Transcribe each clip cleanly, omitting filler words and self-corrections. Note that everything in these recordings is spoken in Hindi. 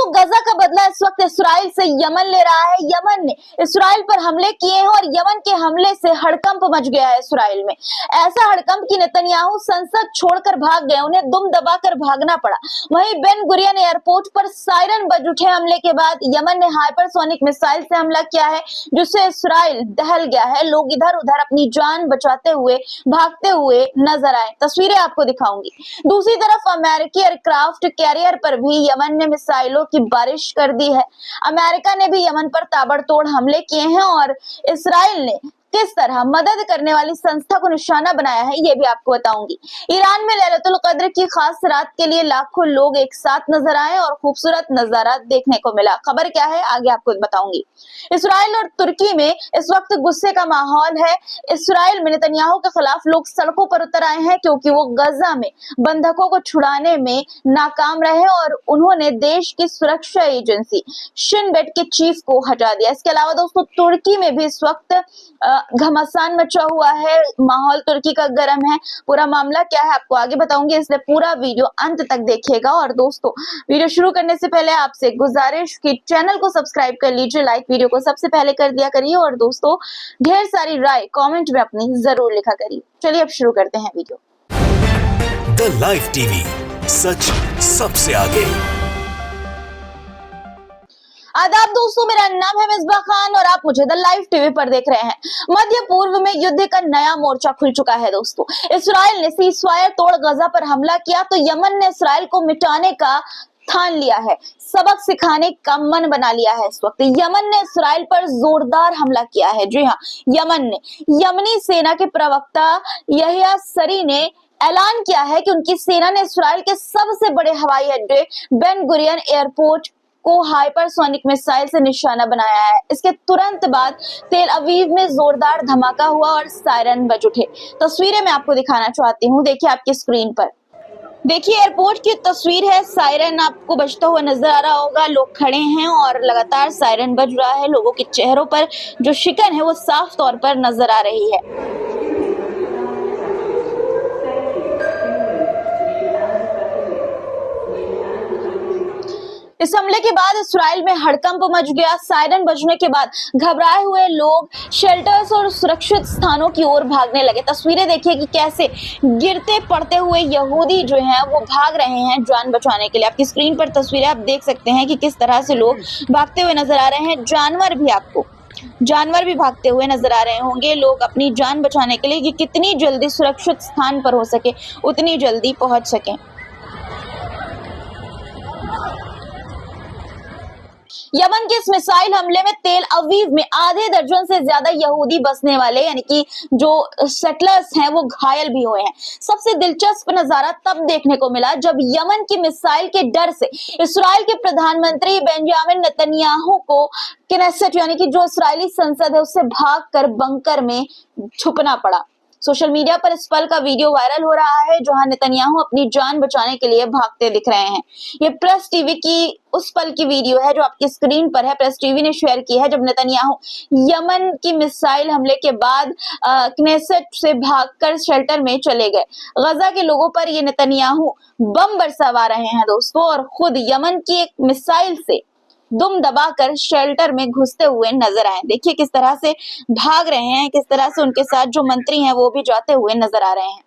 दोस्तों गजा का बदला इस वक्त इसराइल से यमन ले रहा है। यमन ने इसराइल पर हमले किए हैं और यमन के हमले से हड़कंप मच गया है इसराइल में। ऐसा हड़कंप कि नेतन्याहू संसद छोड़कर भाग गए, उन्हें दुम दबाकर भागना पड़ा। वहीं बेन गुरियन एयरपोर्ट पर सायरन बज उठे हमले के बाद यमन ने हाइपरसोनिक मिसाइल से हमला किया है, जिससे इसराइल दहल गया है। लोग इधर उधर अपनी जान बचाते हुए भागते हुए नजर आए, तस्वीरें आपको दिखाऊंगी। दूसरी तरफ अमेरिकी एयरक्राफ्ट कैरियर पर भी यमन ने मिसाइलों की बारिश कर दी है। अमेरिका ने भी यमन पर ताबड़तोड़ हमले किए हैं और इसराइल ने किस तरह मदद करने वाली संस्था को निशाना बनाया है, ये भी आपको बताऊंगी। ईरान में लैलतुल कद्र की खास रात के लिए लाखों लोग एक साथ नजर आए और खूबसूरत नजारा देखने को मिला। खबर क्या है आगे आपको बताऊंगी। इसराइल और तुर्की में इस वक्त गुस्से का माहौल है। इसराइल में नेतन्याहू के खिलाफ लोग सड़कों पर उतर आए हैं क्योंकि वो गजा में बंधकों को छुड़ाने में नाकाम रहे और उन्होंने देश की सुरक्षा एजेंसी शिन बेट के चीफ को हटा दिया। इसके अलावा दोस्तों तुर्की में भी इस वक्त घमासान मचा हुआ है, माहौल तुर्की का गर्म है। पूरा मामला क्या है आपको आगे बताऊंगी, इसलिए पूरा वीडियो अंत तक देखिएगा। और दोस्तों वीडियो शुरू करने से पहले आपसे गुजारिश कि चैनल को सब्सक्राइब कर लीजिए, लाइक वीडियो को सबसे पहले कर दिया करिए और दोस्तों ढेर सारी राय कमेंट में अपनी जरूर लिखा करिए। चलिए अब शुरू करते हैं वीडियो। द लाइव टीवी, सच सबसे आगे। आदाब दोस्तों, मेरा नाम है मिसबा खान और आप मुझे द लाइव टीवी पर देख रहे हैं। मध्य पूर्व में युद्ध का नया मोर्चा खुल चुका है दोस्तों। इसराइल ने सीजफायर तोड़ गजा पर हमला किया तो यमन ने इसराइल को मिटाने का ठान लिया है, सबक सिखाने का मन बना लिया है। इस वक्त यमन ने इसराइल पर जोरदार हमला किया है। जी हाँ, यमन ने यमनी सेना के प्रवक्ता यहिया सरी ने ऐलान किया है कि उनकी सेना ने इसराइल के सबसे बड़े हवाई अड्डे बेन गुरियन एयरपोर्ट को हाइपरसोनिक मिसाइल से निशाना बनाया है। इसके तुरंत बाद तेल अवीव में जोरदार धमाका हुआ और सायरन बज उठे। तस्वीरें मैं आपको दिखाना चाहती हूँ, देखिए आपकी स्क्रीन पर। देखिए एयरपोर्ट की तस्वीर है, सायरन आपको बजता हुआ नजर आ रहा होगा। लोग खड़े हैं और लगातार सायरन बज रहा है। लोगों के चेहरों पर जो शिकन है वो साफ तौर पर नजर आ रही है। इस हमले के बाद इसराइल में हड़कंप मच गया। सायरन बजने के बाद घबराए हुए लोग शेल्टर्स और सुरक्षित स्थानों की ओर भागने लगे। तस्वीरें देखिए कि कैसे गिरते पड़ते हुए यहूदी जो हैं वो भाग रहे हैं जान बचाने के लिए। आपकी स्क्रीन पर तस्वीरें आप देख सकते हैं कि किस तरह से लोग भागते हुए नजर आ रहे हैं। जानवर भी भागते हुए नजर आ रहे होंगे। लोग अपनी जान बचाने के लिए कि कितनी जल्दी सुरक्षित स्थान पर हो सके उतनी जल्दी पहुंच सकें। यमन के इस मिसाइल हमले में तेल अवीव में आधे दर्जन से ज्यादा यहूदी बसने वाले यानी कि जो सेटलर्स हैं वो घायल भी हुए हैं। सबसे दिलचस्प नजारा तब देखने को मिला जब यमन की मिसाइल के डर से इसराइल के प्रधानमंत्री बेंजामिन नेतन्याहू को किनेसेट यानी कि जो इसराइली संसद है उससे भागकर बंकर में छुपना पड़ा। सोशल मीडिया पर इस पल का वीडियो वायरल हो रहा है जहां नेतन्याहू अपनी जान बचाने के लिए भागते दिख रहे हैं। ये प्रेस टीवी की उस पल की वीडियो है जो आपकी स्क्रीन पर है। प्रेस टीवी ने शेयर की है जब नेतन्याहू यमन की मिसाइल हमले के बाद किनेसेट से भागकर शेल्टर में चले गए। गजा के लोगों पर ये नेतन्याहू बम बरसावा रहे हैं दोस्तों और खुद यमन की एक मिसाइल से दुम दबाकर शेल्टर में घुसते हुए नजर आए। देखिए किस तरह से भाग रहे हैं, किस तरह से उनके साथ जो मंत्री हैं वो भी जाते हुए नजर आ रहे हैं।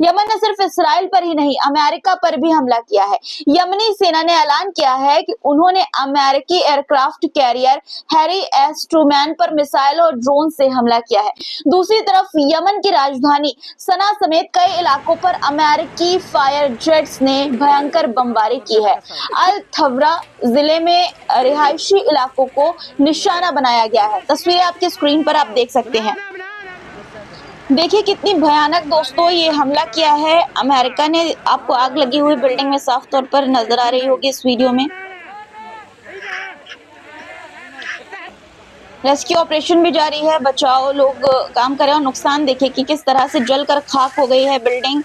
यमन ने सिर्फ इसराइल पर ही नहीं अमेरिका पर भी हमला किया है। यमनी सेना ने ऐलान किया है कि उन्होंने अमेरिकी aircraft carrier Harry S Trueman पर मिसाइल और ड्रोन से हमला किया है। दूसरी तरफ यमन की राजधानी सना समेत कई इलाकों पर अमेरिकी फायर जेट्स ने भयंकर बमबारी की है। अल थवरा जिले में रिहायशी इलाकों को निशाना बनाया गया है। तस्वीरें आपकी स्क्रीन पर आप देख सकते हैं। देखिए कितनी भयानक दोस्तों ये हमला किया है अमेरिका ने। आपको आग लगी हुई बिल्डिंग में साफ तौर पर नजर आ रही होगी इस वीडियो में। रेस्क्यू ऑपरेशन भी जारी है, बचाव लोग काम कर रहे हैं और नुकसान देखिए कि किस तरह से जलकर खाक हो गई है बिल्डिंग।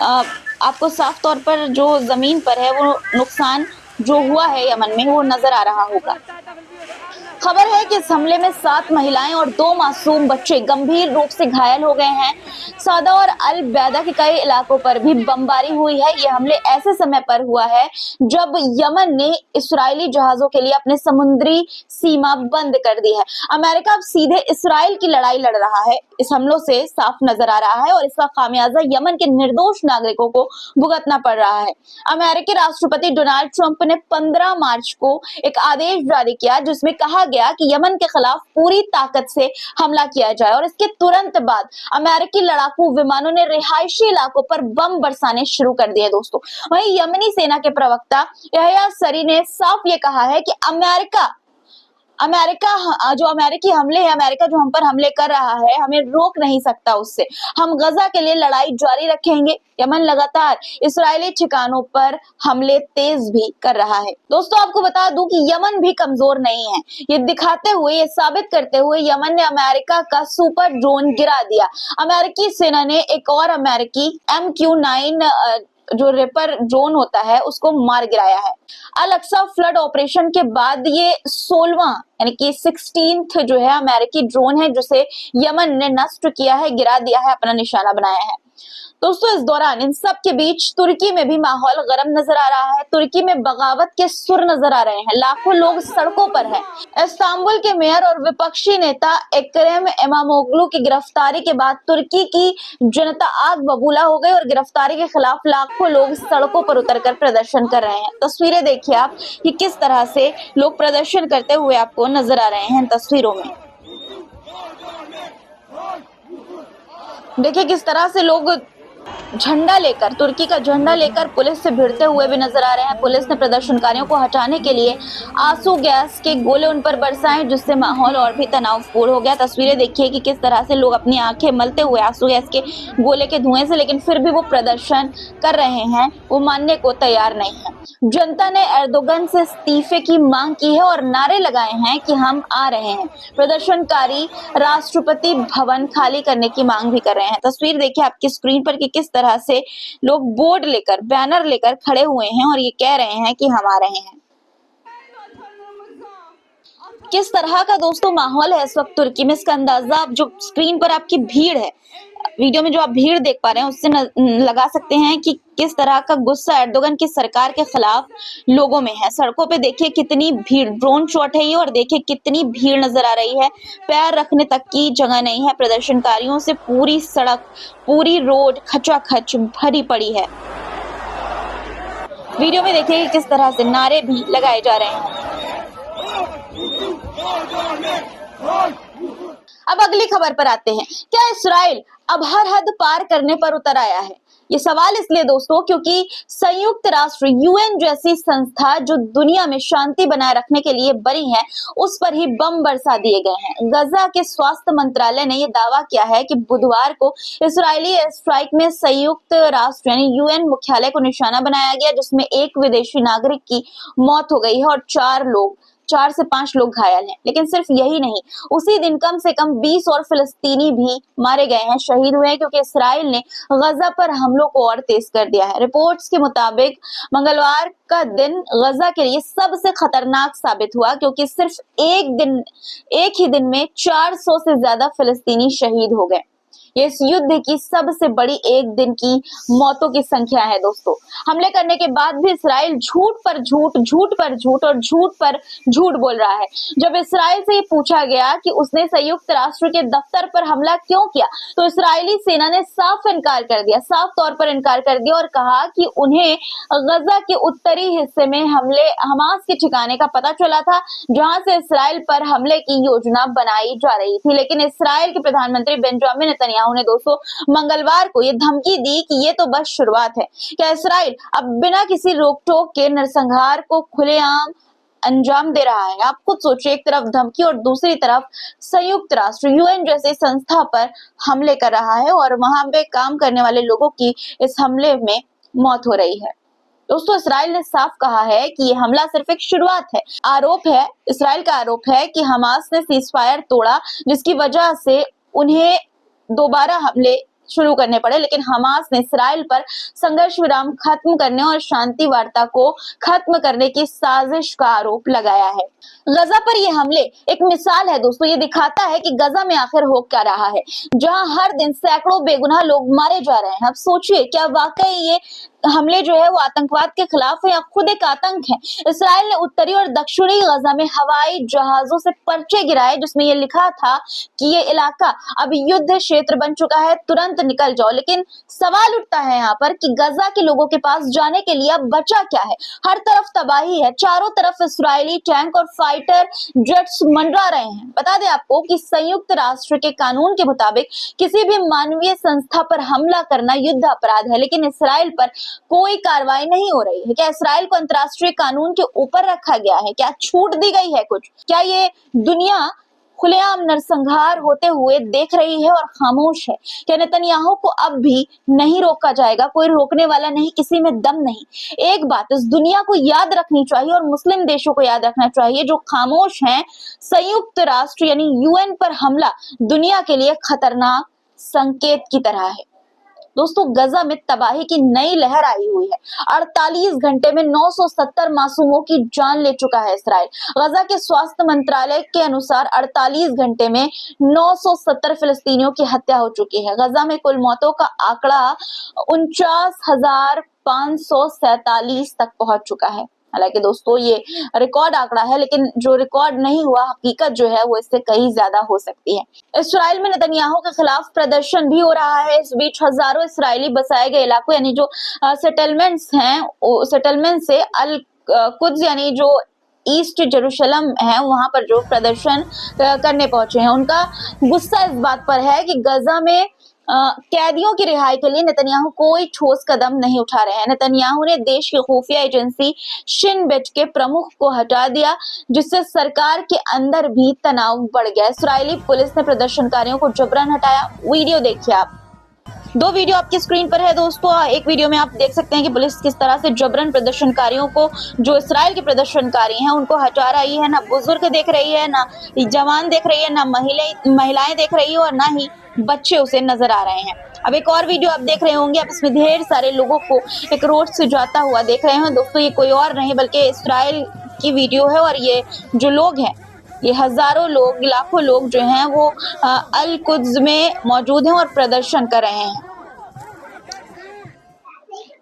आपको साफ तौर पर जो जमीन पर है वो नुकसान जो हुआ है यमन में वो नजर आ रहा होगा। खबर है कि इस हमले में 7 महिलाएं और 2 मासूम बच्चे गंभीर रूप से घायल हो गए हैं। सादा और अल बैदा के कई इलाकों पर भी बमबारी हुई है। ये हमले ऐसे समय पर हुआ है जब यमन ने इस्राएली जहाजों के लिए अपने समुद्री सीमा बंद कर दी है। अमेरिका अब सीधे इस्राएल की लड़ाई लड़ रहा है। इस हमलों से साफ नजर आ रहा है और इसका खामियाजा यमन के निर्दोष नागरिकों को भुगतना पड़ रहा है। अमेरिकी राष्ट्रपति डोनाल्ड ट्रंप ने 15 मार्च को एक आदेश जारी किया जिसमें कहा गया कि यमन के खिलाफ पूरी ताकत से हमला किया जाए और इसके तुरंत बाद अमेरिकी लड़ाकू विमानों ने रिहायशी इलाकों पर बम बरसाने शुरू कर दिए। दोस्तों, वहीं यमनी सेना के प्रवक्ता यहया सरी ने साफ ये कहा है कि अमेरिका जो अमेरिकी हमले है, अमेरिका जो हम पर हमले कर रहा है, हमें रोक नहीं सकता उससे। हम गजा के लिए लड़ाई जारी रखेंगे। यमन लगातार इस्राएली ठिकानों पर हमले तेज भी कर रहा है। दोस्तों, आपको बता दूं कि यमन भी कमजोर नहीं है। ये दिखाते हुए, ये साबित करते हुए यमन ने अमेरिका का सुपर ड्रोन गिरा दिया। अमेरिकी सेना ने एक और अमेरिकी MQ-9 जो रेपर ड्रोन होता है उसको मार गिराया है। अल अक्सा फ्लड ऑपरेशन के बाद ये 16वां यानी कि 16th जो है अमेरिकी ड्रोन है जिसे यमन ने नष्ट किया है, गिरा दिया है, अपना निशाना बनाया है। दोस्तों, इस दौरान इन सब के बीच तुर्की में भी माहौल गर्म नजर आ रहा है। तुर्की में बगावत के सुर नजर आ रहे हैं। लाखों लोग सड़कों पर हैं। इस्तांबुल के मेयर और विपक्षी नेता एक्रम इमामोग्लू की गिरफ्तारी के बाद तुर्की की जनता आग बबूला हो गई और गिरफ्तारी के खिलाफ लाखों लोग सड़कों पर उतरकर प्रदर्शन कर रहे हैं। तस्वीरें देखिए आप कि किस तरह से लोग प्रदर्शन करते हुए आपको नजर आ रहे हैं तस्वीरों में। देखिए किस तरह से लोग झंडा लेकर, तुर्की का झंडा लेकर पुलिस से भिड़ते हुए भी नजर आ रहे हैं। पुलिस ने प्रदर्शनकारियों को हटाने के लिए आंसू गैस के गोले उन पर बरसाए जिससे माहौल और भी तनावपूर्ण हो गया। तस्वीरें देखिए कि किस तरह से लोग अपनी आंखें मलते हुए आंसू गैस के गोले के धुएं से, लेकिन फिर भी वो प्रदर्शन कर रहे हैं, वो मानने को तैयार नहीं है। जनता ने एर्दोगन से इस्तीफे की मांग की है और नारे लगाए हैं कि हम आ रहे हैं। प्रदर्शनकारी राष्ट्रपति भवन खाली करने की मांग भी कर रहे हैं। तस्वीर देखिए आपकी स्क्रीन पर कि किस तरह से लोग बोर्ड लेकर, बैनर लेकर खड़े हुए हैं और ये कह रहे हैं कि हम आ रहे हैं। किस तरह का दोस्तों माहौल है इस वक्त तुर्की में, इसका अंदाजा आप जो स्क्रीन पर आपकी भीड़ है, वीडियो में जो आप भीड़ देख पा रहे हैं उससे लगा सकते हैं कि किस तरह का गुस्सा एर्दोगन की सरकार के खिलाफ लोगों में है। सड़कों पे देखिए कितनी भीड़, ड्रोन शॉट है ये, और देखिए कितनी भीड़ नजर आ रही है। पैर रखने तक की जगह नहीं है। प्रदर्शनकारियों से पूरी सड़क, पूरी रोड खचाखच भरी पड़ी है। वीडियो में देखिए किस तरह से नारे भी लगाए जा रहे हैं। अब अगली खबर पर आते हैं। क्या इस्राइल अब हर हद पार करने पर उतर आया है? ये सवाल इसलिए दोस्तों क्योंकि संयुक्त राष्ट्र UN जैसी संस्था जो दुनिया में शांति बनाए रखने के लिए बनी है, उस पर ही बम बरसा दिए गए हैं। गजा के स्वास्थ्य मंत्रालय ने यह दावा किया है कि बुधवार को इस्राएली एयर स्ट्राइक में संयुक्त राष्ट्र यानी UN मुख्यालय को निशाना बनाया गया, जिसमें एक विदेशी नागरिक की मौत हो गई है और 4 से 5 लोग घायल हैं। लेकिन सिर्फ यही नहीं, उसी दिन कम से कम 20 और फिलिस्तीनी भी मारे गए हैं, शहीद हुए हैं, क्योंकि इस्राइल ने गजा पर हमलों को और तेज कर दिया है। रिपोर्ट्स के मुताबिक मंगलवार का दिन गजा के लिए सबसे खतरनाक साबित हुआ क्योंकि सिर्फ एक ही दिन में 400 से ज्यादा फिलिस्तीनी शहीद हो गए। ये इस युद्ध की सबसे बड़ी एक दिन की मौतों की संख्या है दोस्तों। हमले करने के बाद भी इस्राइल झूठ पर झूठ, झूठ पर झूठ और झूठ पर झूठ बोल रहा है। जब इस्राइल से ये पूछा गया कि उसने संयुक्त राष्ट्र के दफ्तर पर हमला क्यों किया, तो इस्राइली सेना ने साफ इनकार कर दिया, साफ तौर पर इनकार कर दिया और कहा कि उन्हें गजा के उत्तरी हिस्से में हमास के ठिकाने का पता चला था, जहां से इस्राइल पर हमले की योजना बनाई जा रही थी। लेकिन इस्राइल के प्रधानमंत्री बेंजामिन नेतन्याहू ने दोस्तों मंगलवार को ये धमकी दी कि ये तो बस शुरुआत है। क्या इस्राइल अब बिना किसी रोक टोक के नरसंहार को खुलेआम अंजाम दे रहा है? आप खुद सोचिए, एक तरफ धमकी और दूसरी तरफ संयुक्त राष्ट्र UN जैसी संस्था पर हमले कर रहा है और वहां पे काम करने वाले लोगों की इस हमले में मौत हो रही है। दोस्तों, इस्राइल ने साफ कहा है कि ये हमला सिर्फ एक शुरुआत है। इस्राइल का आरोप है कि हमास ने सीजफायर तोड़ा, जिसकी वजह से उन्हें दोबारा हमले शुरू करने पड़े, लेकिन हमास ने इसराइल पर संघर्ष विराम खत्म करने और शांति वार्ता को खत्म करने की साजिश का आरोप लगाया है। गजा पर ये हमले एक मिसाल है दोस्तों, ये दिखाता है कि गजा में आखिर हो क्या रहा है, जहां हर दिन सैकड़ों बेगुनाह लोग मारे जा रहे हैं। अब सोचिए, क्या वाकई ये हमले जो है वो आतंकवाद के खिलाफ है या खुद एक आतंक है। इसराइल ने उत्तरी और दक्षिणी गजा में हवाई जहाजों से पर्चे गिराए जिसमें ये लिखा था कि ये इलाका अब युद्ध क्षेत्र बन चुका है, तुरंत निकल जाओ। लेकिन सवाल उठता है यहाँ पर कि गजा के लोगों के पास जाने के लिए अब बचा क्या है। हर तरफ तबाही है, चारों तरफ इसराइली टैंक और फाइटर जेट्स मंडरा रहे हैं। बता दें आपको कि संयुक्त राष्ट्र के कानून के मुताबिक किसी भी मानवीय संस्था पर हमला करना युद्ध अपराध है, लेकिन इसराइल पर कोई कार्रवाई नहीं हो रही है। क्या इसराइल को अंतर्राष्ट्रीय कानून के ऊपर रखा गया है? क्या छूट दी गई है कुछ? क्या ये दुनिया खुलेआम नरसंहार होते हुए देख रही है और खामोश है? क्या नेतन्याहू को अब भी नहीं रोका जाएगा? कोई रोकने वाला नहीं, किसी में दम नहीं। एक बात इस दुनिया को याद रखनी चाहिए और मुस्लिम देशों को याद रखना चाहिए जो खामोश हैं, संयुक्त राष्ट्र यानी यूएन पर हमला दुनिया के लिए खतरनाक संकेत की तरह है। दोस्तों, गजा में तबाही की नई लहर आई हुई है। 48 घंटे में 970 मासूमों की जान ले चुका है इसराइल। गजा के स्वास्थ्य मंत्रालय के अनुसार 48 घंटे में 970 फिलिस्तीनियों की हत्या हो चुकी है। गजा में कुल मौतों का आंकड़ा 49,547 तक पहुंच चुका है। हालांकि दोस्तों ये रिकॉर्ड आंकड़ा है, लेकिन जो रिकॉर्ड नहीं हुआ, हकीकत जो है वो इससे कहीं ज्यादा हो सकती है। इसराइल में नेतन्याहू के खिलाफ प्रदर्शन भी हो रहा है। इस बीच हजारों इसराइली बसाए गए इलाकों यानी जो सेटलमेंट्स हैं, सेटलमेंट से अल कुद्स यानी जो ईस्ट जेरूशलम है वहां पर जो प्रदर्शन करने पहुंचे हैं, उनका गुस्सा इस बात पर है कि गजा में कैदियों की रिहाई के लिए नेतन्याहू कोई ठोस कदम नहीं उठा रहे हैं। नेतन्याहू ने देश की खुफिया एजेंसी शिन बेट के प्रमुख को हटा दिया, जिससे सरकार के अंदर भी तनाव बढ़ गया। इसराइली पुलिस ने प्रदर्शनकारियों को जबरन हटाया। वीडियो देखिए आप। दो वीडियो आपकी स्क्रीन पर है दोस्तों। एक वीडियो में आप देख सकते हैं कि पुलिस किस तरह से जबरन प्रदर्शनकारियों को, जो इसराइल के प्रदर्शनकारी हैं, उनको हटा रही है। ना बुजुर्ग देख रही है, ना जवान देख रही है, ना महिलाएं देख रही है और ना ही बच्चे उसे नजर आ रहे हैं। अब एक और वीडियो आप देख रहे होंगे, आप इसमें ढेर सारे लोगों को एक रोड से जाता हुआ देख रहे हैं। दोस्तों, ये कोई और नहीं बल्कि इसराइल की वीडियो है और ये जो लोग हैं, ये हजारों लोग, लाखों लोग जो हैं वो अल कुद्स में मौजूद हैं और प्रदर्शन कर रहे हैं।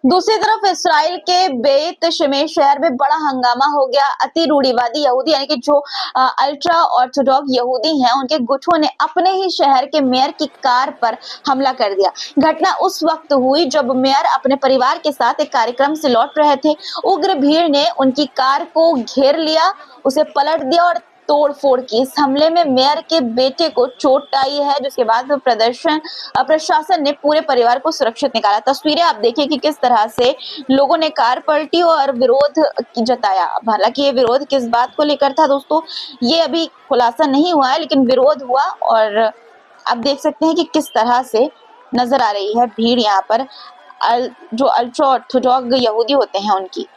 दूसरी तरफ इसराइल के बेत शेमेश शहर में बड़ा हंगामा हो गया। अति रूढ़िवादी यहूदी यानी कि जो अल्ट्रा ऑर्थोडॉक्स यहूदी हैं, उनके गुटों ने अपने ही शहर के मेयर की कार पर हमला कर दिया। घटना उस वक्त हुई जब मेयर अपने परिवार के साथ एक कार्यक्रम से लौट रहे थे। उग्र भीड़ ने उनकी कार को घेर लिया, उसे पलट दिया और तोड़फोड़ की। इस हमले में मेयर के बेटे को चोट आई है, जिसके बाद प्रशासन ने पूरे परिवार को सुरक्षित निकाला। तस्वीरें आप देखिए कि किस तरह से लोगों ने कार पलटी और विरोध जताया। हालांकि ये विरोध किस बात को लेकर था दोस्तों, ये अभी खुलासा नहीं हुआ है, लेकिन विरोध हुआ और आप देख सकते हैं कि किस तरह से नजर आ रही है भीड़ यहाँ पर जो अल्ट्रा ऑर्थोडॉक्स यहूदी होते हैं उनकी।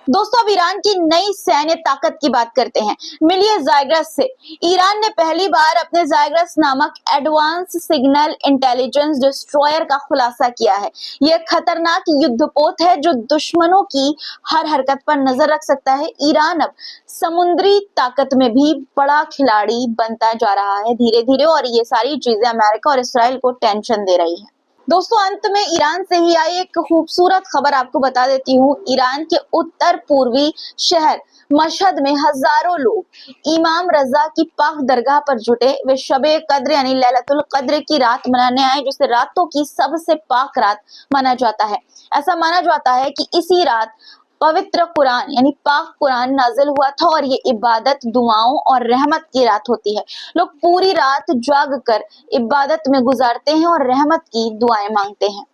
दोस्तों, अब ईरान की नई सैन्य ताकत की बात करते हैं। मिलिए ज़ायग्रस से। ईरान ने पहली बार अपने ज़ायग्रस नामक एडवांस सिग्नल इंटेलिजेंस डिस्ट्रॉयर का खुलासा किया है। यह खतरनाक युद्धपोत है जो दुश्मनों की हर हरकत पर नजर रख सकता है। ईरान अब समुद्री ताकत में भी बड़ा खिलाड़ी बनता जा रहा है धीरे धीरे, और ये सारी चीजें अमेरिका और इसराइल को टेंशन दे रही है। दोस्तों, अंत में ईरान से ही आई एक खूबसूरत खबर आपको बता देती हूँ। ईरान के उत्तर पूर्वी शहर मशहद में हजारों लोग इमाम रजा की पाक दरगाह पर जुटे। वे शबे कद्र यानी लैलतुल कद्र की रात मनाने आए, जिसे रातों की सबसे पाक रात माना जाता है। ऐसा माना जाता है कि इसी रात पवित्र कुरान यानी पाक कुरान नाजिल हुआ था और ये इबादत, दुआओं और रहमत की रात होती है। लोग पूरी रात जाग कर इबादत में गुजारते हैं और रहमत की दुआएं मांगते हैं।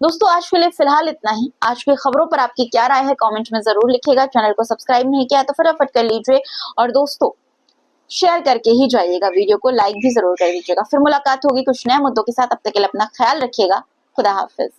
दोस्तों, आज के लिए फिलहाल इतना ही। आज की खबरों पर आपकी क्या राय है कमेंट में जरूर लिखिएगा। चैनल को सब्सक्राइब नहीं किया तो फटाफट कर लीजिए और दोस्तों शेयर करके ही जाइएगा, वीडियो को लाइक भी जरूर कर दीजिएगा। फिर मुलाकात होगी कुछ नए मुद्दों के साथ। अब तक के लिए अपना ख्याल रखिएगा। खुदा हाफिज।